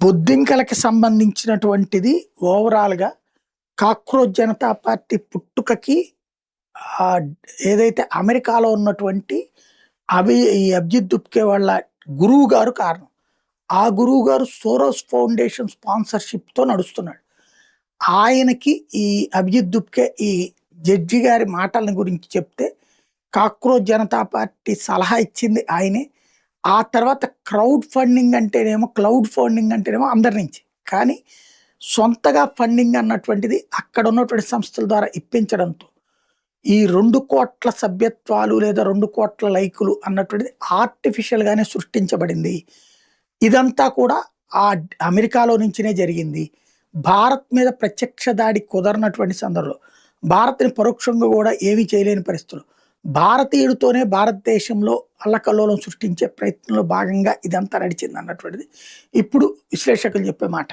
బొద్దింకలకి సంబంధించినటువంటిది ఓవరాల్‌గా cockroach Janata party పుట్టుకకి ఆహ్, ఏదైతే అమెరికాలో ఉన్నటువంటి ఈ అభిజిత్ దుప్కే వాళ్ళ గురువు గారు కారణం. ఆ గురువు గారు సోరోస్ ఫౌండేషన్ స్పాన్సర్‌షిప్‌తో నడుస్తున్నాడు. ఆయనకి ఈ అభిజిత్ దుప్కే ఈ జడ్జి గారి మాటల గురించి చెప్తే కాక్రోచ్ జనతా పార్టీ సలహా ఇచ్చింది ఆయనే. ఆ తర్వాత క్లౌడ్ ఫండింగ్ అంటేనేమో అందరి నుంచి. కానీ సొంతగా ఫండింగ్ అన్నటువంటిది అక్కడ ఉన్నటువంటి సంస్థల ద్వారా ఇప్పించడంతో ఈ 2,00,00,000 సభ్యత్వాలు లేదా 2,00,00,000 లైకులు అన్నటువంటిది ఆర్టిఫిషియల్‌గానే సృష్టించబడింది. ఇదంతా కూడా అమెరికాలో నుంచినే జరిగింది. భారత్ మీద ప్రత్యక్ష దాడి కుదరనటువంటి సందర్భంలో భారత్‌ని పరోక్షంగా గూడా ఏమీ చేయలేని పరిస్థితుల్లో భారతీయుడితోనే భారతదేశంలో అల్లకల్లోలం సృష్టించే ప్రయత్నంలో భాగంగా ఇదంతా నడిచిందన్నటువంటిది ఇప్పుడు విశ్లేషకులు చెప్పే మాట.